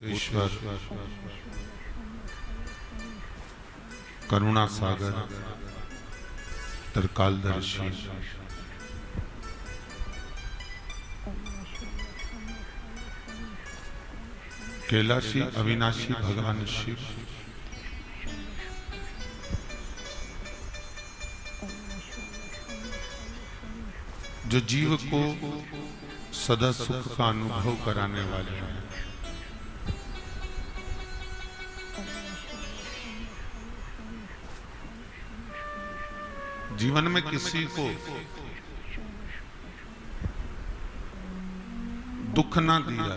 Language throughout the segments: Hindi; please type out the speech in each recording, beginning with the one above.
ईश्वर करुणा सागर त्रिकालदर्शी कैलाशी अविनाशी भगवान शिव जो जीव को सदा सुख का अनुभव कराने वाले हैं। जीवन में किसी को दुख ना दिया,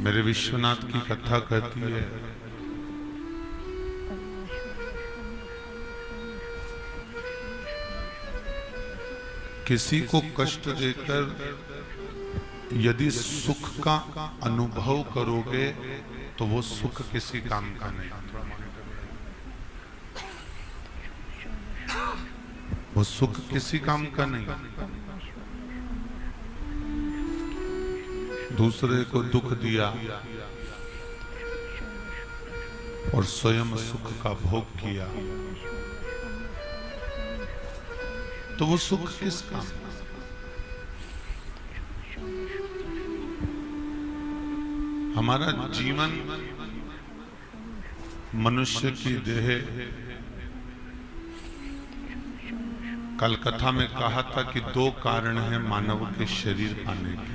मेरे विश्वनाथ की कथा कहती है किसी को कष्ट देकर यदि सुख का अनुभव करोगे तो वो सुख किसी काम का नहीं, वो सुख किसी काम का नहीं। दूसरे को दुख दिया और स्वयं सुख का भोग किया तो वो सुख किस काम का? हमारा जीवन मनुष्य की देह, कल कथा में कहा था कि दो कारण हैं मानव के शरीर पाने के।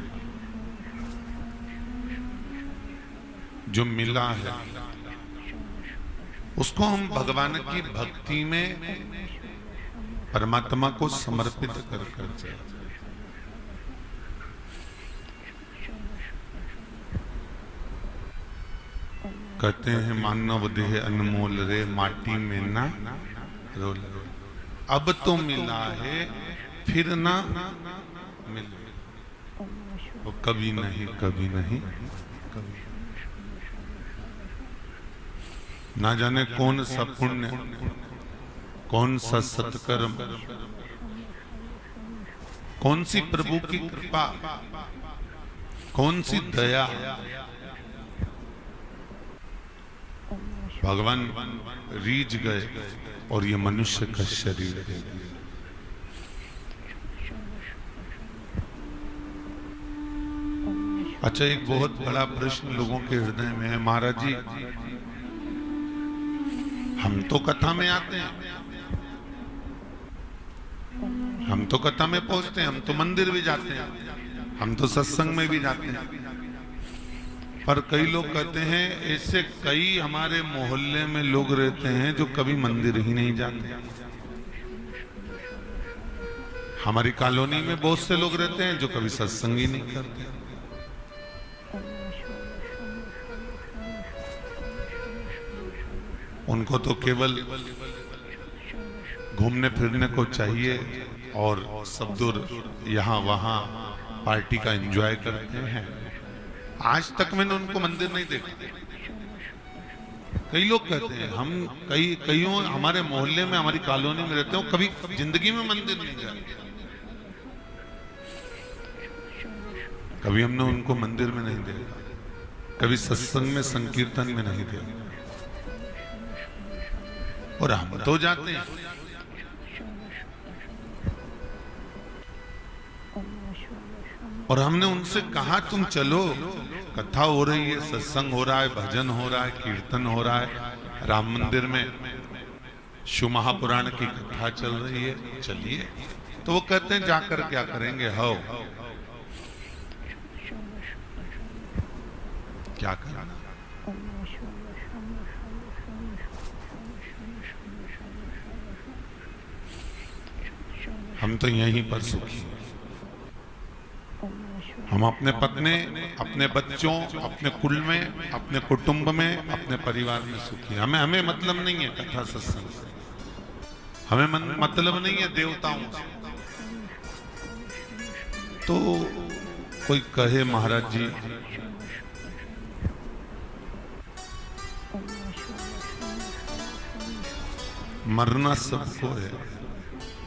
जो मिला है उसको हम भगवान की भक्ति में परमात्मा को समर्पित कर कर कहते हैं मानव देह अनमोल रे माटी में ना रोल। अब तो मिला है फिर ना मिले, वो कभी नहीं कभी नहीं कभी। ना जाने कौन सा पुण्य, कौन सा सत्कर्म, कौन सी प्रभु की कृपा, कौन सी दया भगवान रीझ गए और ये मनुष्य का शरीर दे दिया। अच्छा, एक बहुत बड़ा प्रश्न लोगों के हृदय में है, महाराज जी हम तो कथा में आते हैं, हम तो कथा में पहुंचते हैं, हम तो मंदिर भी जाते हैं, हम तो सत्संग में भी जाते हैं, पर कई लोग कहते हैं ऐसे कई हमारे मोहल्ले में लोग रहते हैं जो कभी मंदिर ही नहीं जाते। हमारी कॉलोनी में बहुत से लोग रहते हैं जो कभी सत्संग ही नहीं करते। उनको तो केवल घूमने फिरने को चाहिए और सब दूर यहाँ वहाँ पार्टी का एंजॉय करते हैं। आज तक मैंने उनको मंदिर नहीं देखा। कई लोग कहते हैं हम कईयों हमारे मोहल्ले में हमारी कॉलोनी में रहते हो, कभी जिंदगी में मंदिर नहीं गए, कभी हमने उनको मंदिर में नहीं देखा, कभी सत्संग में संकीर्तन में नहीं देखा, और हम तो जाते हैं। और हमने उनसे कहा तुम चलो, कथा हो रही है, सत्संग हो रहा है, भजन हो रहा है, कीर्तन हो रहा है, राम मंदिर में शिव महापुराण की कथा चल रही है, चलिए। तो वो कहते हैं जाकर क्या करेंगे, हो क्या करना, हम तो यहीं पर सुखी हैं। हम अपने पत्नी, अपने बच्चों, अपने कुल में, अपने कुटुंब में, अपने परिवार में सुखी। हमें मतलब नहीं है कथा सत्संग से, हमें मतलब नहीं है देवताओं से। तो कोई कहे महाराज जी मरना सबको है,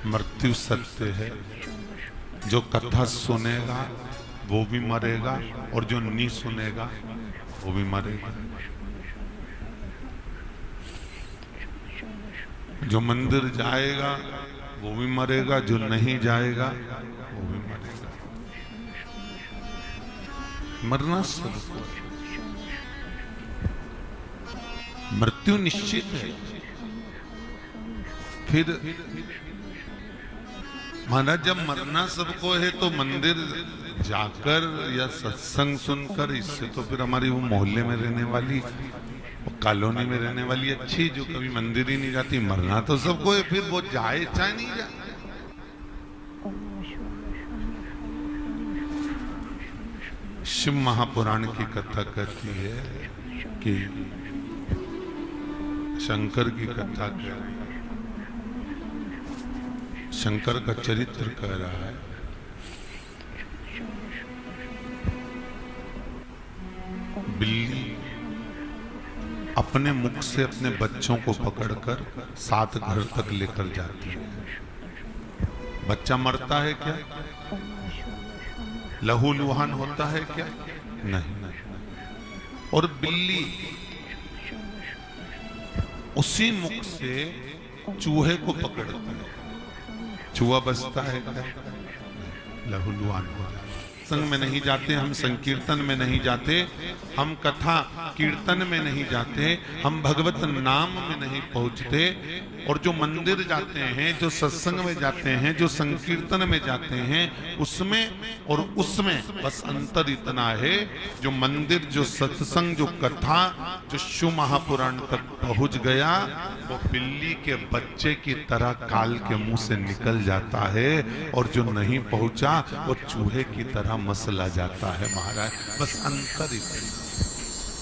मृत्यु सत्य है, जो कथा सुनेगा वो भी मरेगा और जो नहीं सुनेगा वो भी मरेगा। जो मंदिर जाएगा वो भी मरेगा, जो नहीं जाएगा वो भी मरेगा। मरना सबको, मृत्यु निश्चित है। फिर महाराज जब मरना सबको है तो मंदिर जाकर या सत्संग सुनकर, इससे तो फिर हमारी वो मोहल्ले में रहने वाली, वो कॉलोनी में रहने वाली अच्छी जो कभी मंदिर ही नहीं जाती, मरना तो सबको है, फिर वो जाए चाहे नहीं जाए। शिव महापुराण की कथा कहती है कि शंकर की कथा कह रही है, शंकर का चरित्र कह रहा है। बिल्ली अपने मुख से अपने बच्चों को पकड़कर 7 घर तक लेकर जाती है। बच्चा मरता है क्या? लहूलुहान होता है क्या? नहीं। और बिल्ली उसी मुख से चूहे को पकड़ती है। चूहा बचता है क्या? लहूलुहान हो जाता है। संग में नहीं जाते, हम संकीर्तन में नहीं जाते, हम कथा कीर्तन में नहीं जाते, हम भगवत नाम में नहीं पहुंचते। और जो मंदिर जाते हैं, जो सत्संग में जाते हैं, जो संकीर्तन में जाते हैं, उसमें और उसमें बस अंतर इतना है, जो मंदिर, जो सत्संग, जो कथा, जो शिव महापुराण तक पहुंच गया, वो बिल्ली के बच्चे की तरह काल के मुंह से निकल जाता है। और जो नहीं पहुंचा वो चूहे की तरह मसला जाता है। महाराज बस अंतर ही,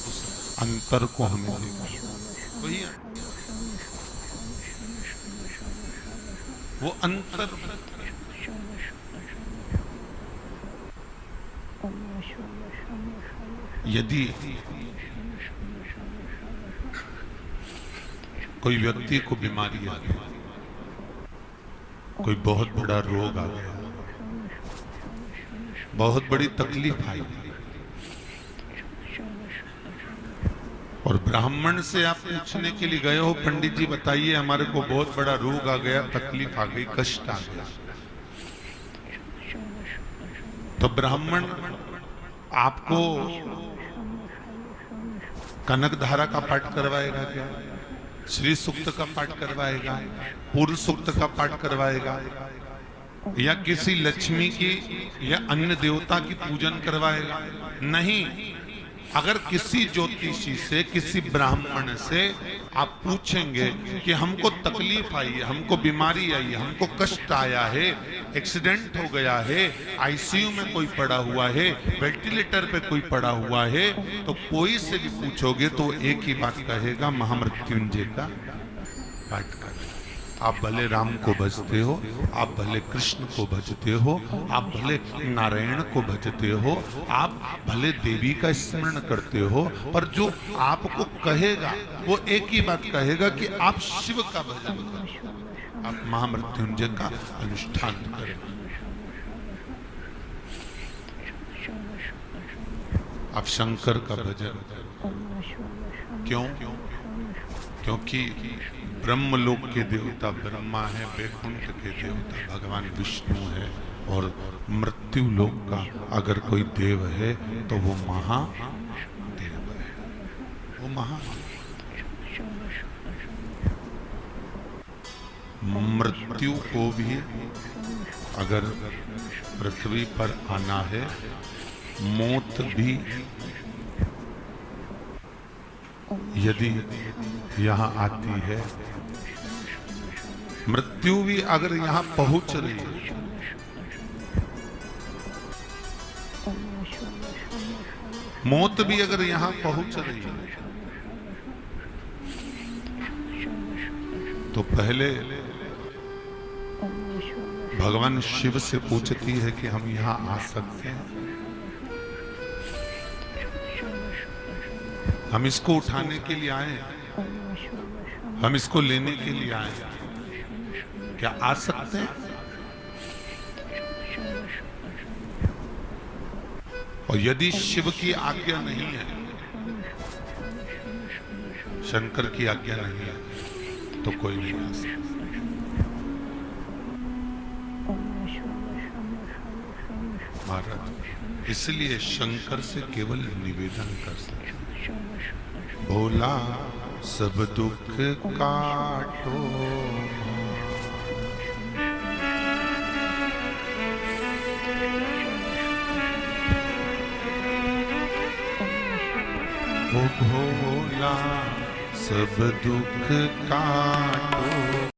उस अंतर को हमें वही वो अंतर। यदि कोई व्यक्ति को बीमारी आ गई, कोई बहुत बड़ा रोग आ गया, बहुत बड़ी तकलीफ आई, और ब्राह्मण से आप पूछने के लिए गए हो, पंडित जी बताइए हमारे को बहुत बड़ा रोग आ गया, तकलीफ आ गई, कष्ट आ गया, तो ब्राह्मण आपको कनक धारा का पाठ करवाएगा क्या? श्री सूक्त का पाठ करवाएगा? पूर्व सूक्त का पाठ करवाएगा? या किसी लक्ष्मी की या अन्य देवता की पूजन करवाएगा? नहीं। अगर किसी ज्योतिषी से, किसी ब्राह्मण से आप पूछेंगे कि हमको तकलीफ आई है, हमको बीमारी आई है, हमको कष्ट आया है, एक्सीडेंट हो गया है, आईसीयू में कोई पड़ा हुआ है, वेंटिलेटर पे कोई पड़ा हुआ है, तो कोई से भी पूछोगे तो एक ही बात कहेगा, महामृत्युंजय का पाठ कर। आप भले राम को भजते हो, आप भले कृष्ण को भजते हो, आप भले नारायण को भजते हो, आप भले देवी का स्मरण करते हो, पर जो आपको कहेगा वो एक ही बात कहेगा कि आप शिव का भजन करो, आप महामृत्युंजय का अनुष्ठान करें, आप शंकर का भजन करें। क्यों? क्योंकि ब्रह्मलोक के देवता ब्रह्मा है, वैकुंठ के देवता भगवान विष्णु है, और मृत्यु लोक का अगर कोई देव है तो वो महादेव है, वो महा। मृत्यु को भी अगर पृथ्वी पर आना है, मौत भी यदि यहाँ आती है, मृत्यु भी अगर यहाँ पहुंच रही है, मौत भी अगर यहाँ पहुंच रही है, तो पहले भगवान शिव से पूछती है कि हम यहाँ आ सकते हैं? हम इसको उठाने के लिए आए, हम इसको लेने के लिए आए, क्या आ सकते हैं? और यदि शिव की आज्ञा नहीं है, शंकर की आज्ञा नहीं है, तो कोई नहीं आ सकता। महाराज इसलिए शंकर से केवल निवेदन कर सकते, भोला सब दुख काटो। ओ भोला सब दुख काटो।